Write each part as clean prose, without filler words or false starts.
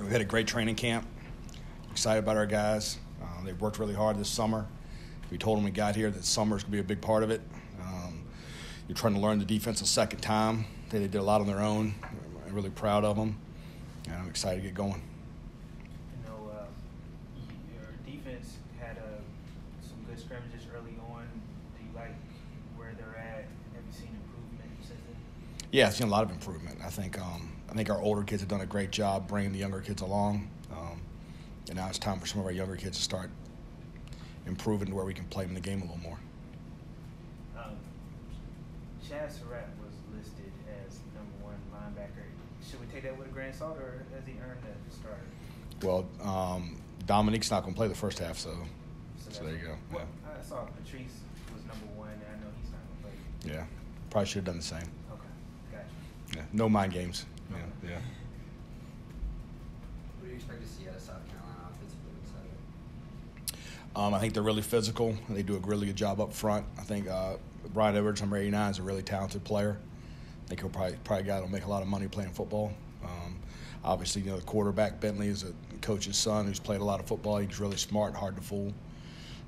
We've had a great training camp. Excited about our guys. They've worked really hard this summer. We told them we got here that summer is going to be a big part of it. You're trying to learn the defense a second time. They did a lot on their own. I'm really proud of them, and I'm excited to get going. Your defense had some good scrimmages early on. Do you like where they're at? Have you seen improvement since then? Yeah, I've seen a lot of improvement. I think our older kids have done a great job bringing the younger kids along. And now it's time for some of our younger kids to start improving to where we can play them in the game a little more. Chaz Surratt was listed as #1 linebacker. Should we take that with a grain of salt, or has he earned that starter? Well, Dominique's not going to play the first half, so there you go. Well, I saw Patrice was #1, and I know he's not going to play. Yeah, probably should have done the same. Okay, gotcha. Yeah, no mind games. Okay. Yeah. What do you expect to see out of South Carolina offensively this Saturday? I think they're really physical. They do a really good job up front. I think Brian Edwards, number 89, is a really talented player. I think he'll probably a guy that'll make a lot of money playing football. Obviously, the quarterback, Bentley, is a coach's son who's played a lot of football. He's really smart and hard to fool.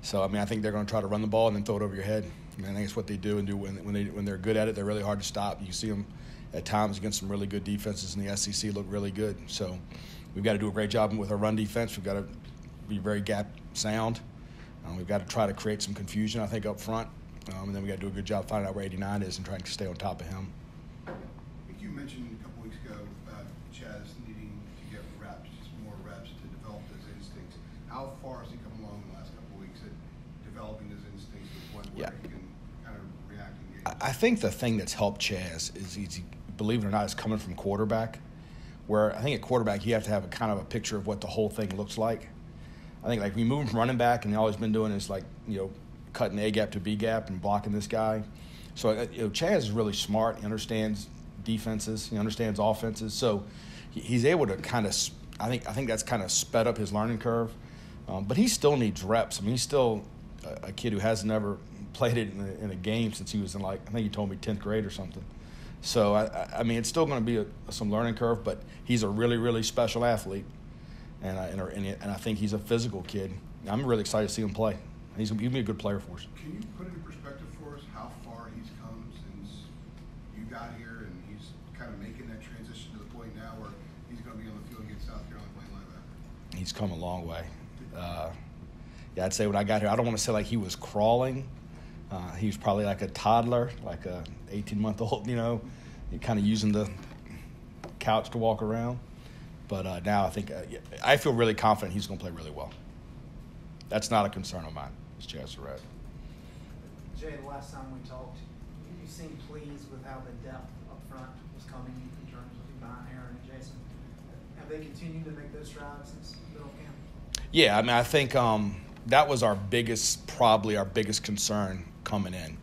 So, I think they're going to try to run the ball and then throw it over your head. I think it's what they do, and when they're good at it, they're really hard to stop. You see them at times against some really good defenses in the SEC look really good. So we've got to do a great job with our run defense. We've got to be very gap sound. We've got to try to create some confusion, I think, up front. And then we've got to do a good job finding out where 89 is and trying to stay on top of him. I think you mentioned a couple weeks ago about Chaz needing to get reps, just more reps to develop those instincts. How far has he come along in the last couple of weeks at developing those instincts to the point where he can kind of react in games? I think the thing that's helped Chaz is believe it or not, is coming from quarterback, where I think at quarterback you have to have a kind of a picture of what the whole thing looks like. I think we move him from running back, and all he's been doing is cutting A gap to B gap and blocking this guy. So Chaz is really smart. He understands defenses. He understands offenses. So he's able to kind of I think that's kind of sped up his learning curve. But he still needs reps. He's still a kid who has never played it in a game since he was in I think he told me 10th grade or something. So it's still going to be some learning curve. But he's a really, really special athlete, and I think he's a physical kid. I'm really excited to see him play. He's going to be a good player for us. Can you put it in perspective for us how far he's come since you got here, and he's kind of making that transition to the point now where he's going to be on the field against South Carolina playing linebacker? He's come a long way. I'd say when I got here, I don't want to say he was crawling. He was probably like a toddler, like a 18-month-old, kind of using the couch to walk around. But now I think I feel really confident he's going to play really well. That's not a concern of mine. It's Chaz Surratt. Jay, the last time we talked, you seemed pleased with how the depth up front was coming in terms of behind Aaron and Jason. Have they continued to make those strides since middle camp? Yeah, I think that was probably our biggest concern coming in.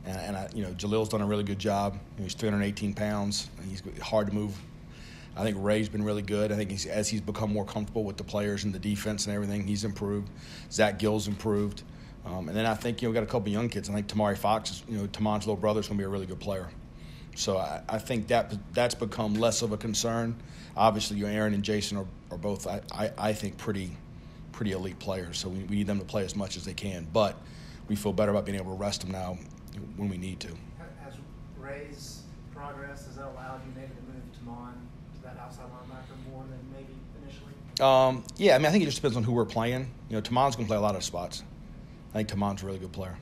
And Jalil's done a really good job. He's 318 pounds, and he's hard to move. I think Ray's been really good. I think as he's become more comfortable with the players and the defense and everything, he's improved. Zach Gill's improved. And then I think, we got a couple of young kids. I think Tamari Fox, Tamon's little brother, is going to be a really good player. So I think that's become less of a concern. Obviously, Aaron and Jason are both, I think, pretty elite players. So we need them to play as much as they can. But we feel better about being able to rest them now when we need to. Has Ray's progress, has that allowed you maybe to move Tamon to that outside linebacker more than maybe initially? Yeah, I think it just depends on who we're playing. Tamon's going to play a lot of spots. I think Tamon's a really good player.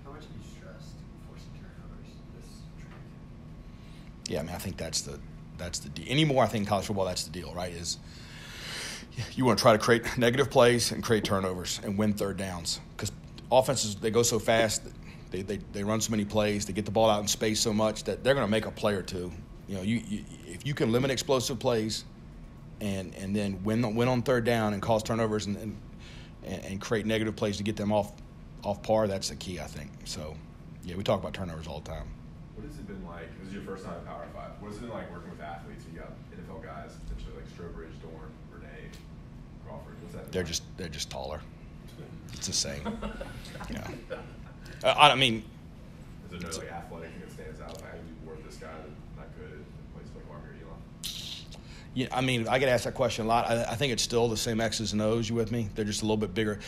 How much have you stressed forcing turnovers this training? Yeah, I think that's the deal. Anymore, I think in college football, that's the deal, right? Is you want to try to create negative plays and create turnovers and win third downs, because offenses, they go so fast, they run so many plays, they get the ball out in space so much that they're going to make a play or two. If you can limit explosive plays and then win on third down and cause turnovers and create negative plays to get them off par, that's the key, I think. So, yeah, we talk about turnovers all the time. What has it been like? This is your first time at Power 5. What has it been like working with athletes? You got NFL guys, potentially like Strobridge, Dorn, Renee, Crawford. What's that? They're just taller. It's the same. I mean, is there no athletic thing that stands out? Like, you work this guy that's not good at places like Margaret Elon? Yeah, I mean, I get asked that question a lot. I think it's still the same X's and O's. You with me? They're just a little bit bigger.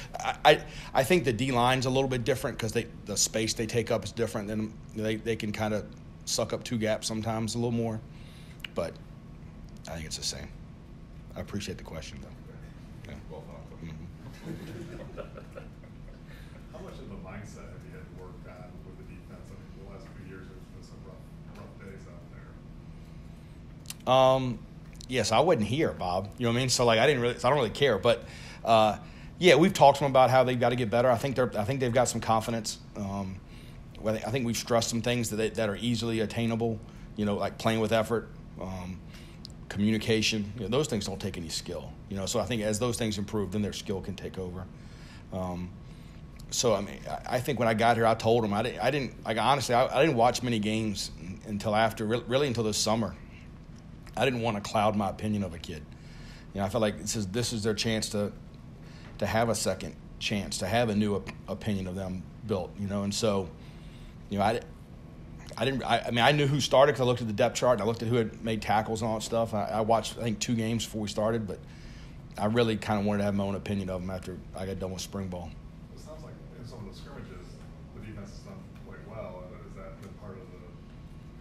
I think the D line's a little bit different because the space they take up is different. Than they can kind of suck up two gaps sometimes a little more, but I think it's the same. I appreciate the question though. Yeah. Well thought. Mm-hmm. How much of a mindset have you had to work on with the defense? I mean, the last few years, there's been some rough days out there. Yes, I wasn't here, Bob. You know what I mean? So like, I don't really care. But yeah, we've talked to them about how they've got to get better. I think they've got some confidence. I think we've stressed some things that are easily attainable. You know, like playing with effort, communication. You know, those things don't take any skill. You know, so I think as those things improve, then their skill can take over. So I mean, I think when I got here, I told them I didn't honestly I didn't watch many games until after really until this summer. I didn't want to cloud my opinion of a kid. You know, I felt like this is their chance to have a second chance, to have a new opinion of them built. You know, and so, you know, I knew who started because I looked at the depth chart and I looked at who had made tackles and all that stuff. I watched I think 2 games before we started, but I really kind of wanted to have my own opinion of them after I got done with spring ball. It sounds like in some of the scrimmages, the defense has done quite well. Is that been part of the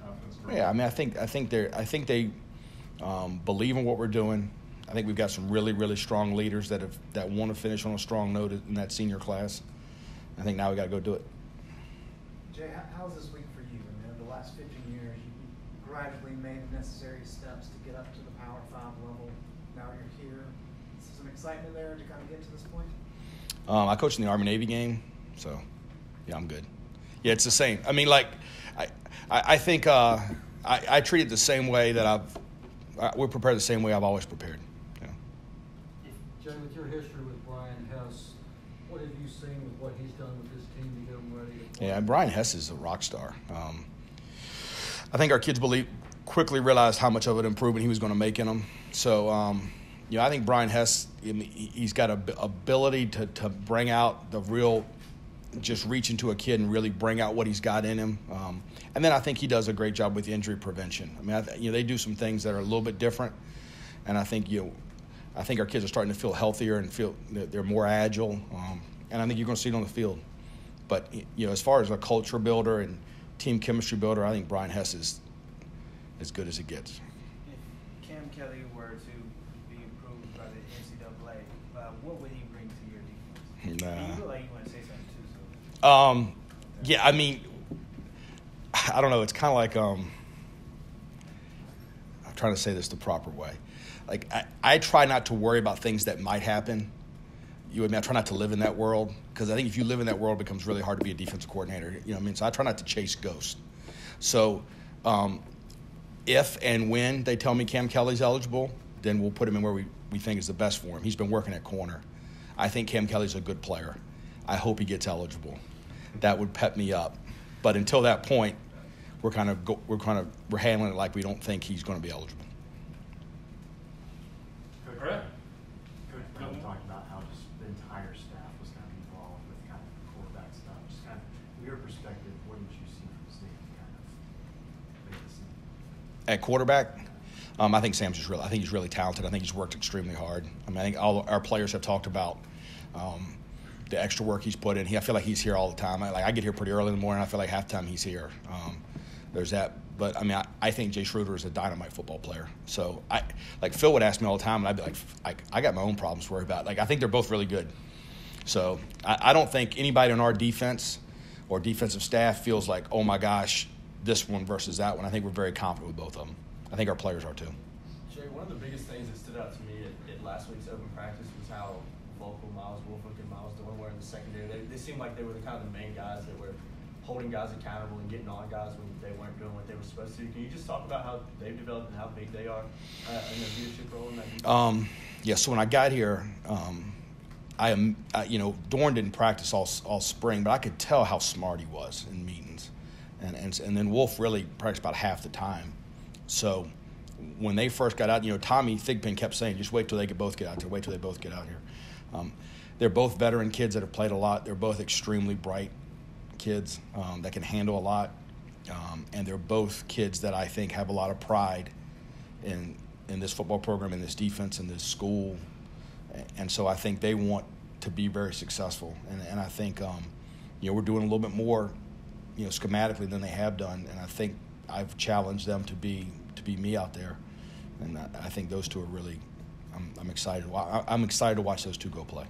confidence growth? Yeah, I mean, I think they believe in what we're doing. I think we've got some really, really strong leaders that want to finish on a strong note in that senior class. I think now we got to go do it. Jay, how's this week for you? I mean, over the last 15 years, you gradually made the necessary steps to get up to the Power 5 level. Now you're here. Is there some excitement there to kind of get to this point? I coached in the Army-Navy game, so yeah, I'm good. Yeah, it's the same. I mean, like, I think I treat it the same way that we're prepared the same way I've always prepared. Yeah. Jay, with your history with Brian Hess, what have you seen with what he's done with his team to get them ready to play? Yeah, Brian Hess is a rock star. I think our kids quickly realized how much of an improvement he was going to make in them. So, you know, I think Brian Hess, he's got an ability to bring out the real, just reach into a kid and really bring out what he's got in him. And then I think he does a great job with injury prevention. I mean, they do some things that are a little bit different, and I think our kids are starting to feel healthier and feel that they're more agile. And I think you're going to see it on the field. But you know, as far as a culture builder and team chemistry builder, I think Brian Hess is as good as it gets. If Cam Kelly were to be approved by the NCAA, what would he bring to your defense? Nah. You look like you want to say something too. So. Yeah, I mean, I don't know. It's kind of like I'm trying to say this the proper way. Like I try not to worry about things that might happen. You with me? I try not to live in that world because I think if you live in that world, it becomes really hard to be a defensive coordinator. You know what I mean? So I try not to chase ghosts. So if and when they tell me Cam Kelly's eligible, then we'll put him in where we think is the best for him. He's been working at corner. I think Cam Kelly's a good player. I hope he gets eligible. That would pep me up. But until that point, we're handling it like we don't think he's going to be eligible. Coach, All right. Coach Brown talked about how just the entire staff was kind of involved with kind of the quarterback stuff. Just kind of from your perspective, what did you see from the state kind of make this thing? At quarterback, I think Sam's just I think he's really talented. I think he's worked extremely hard. I mean, I think all our players have talked about the extra work he's put in. I feel like he's here all the time. I get here pretty early in the morning. I feel like half the time he's here. There's that. But, I mean, I think Jay Schroeder is a dynamite football player. So, Phil would ask me all the time, and I'd be like, I got my own problems to worry about. I think they're both really good. So, I don't think anybody on our defense or defensive staff feels like, oh, my gosh, this one versus that one. I think we're very confident with both of them. I think our players are too. Jay, one of the biggest things that stood out to me at last week's open practice was how vocal Miles Wolford and Miles Dorn were in the secondary. They seemed like they were the kind of the main guys that were holding guys accountable and getting on guys when they weren't doing what they were supposed to. Can you just talk about how they've developed and how big they are in their leadership role in that defense? Yeah, so when I got here, Dorn didn't practice all spring, but I could tell how smart he was in meetings. And then Wolf really practiced about half the time. So when they first got out, Tommy Thigpen kept saying, just wait till they both get out there, wait till they both get out here. They're both veteran kids that have played a lot. They're both extremely bright kids that can handle a lot. And they're both kids that I think have a lot of pride in in this football program, in this defense, in this school. And so I think they want to be very successful. And I think, we're doing a little bit more, schematically than they have done. And I think I've challenged them to be me out there. And I think those two are really, I'm excited. I'm excited to watch those two go play.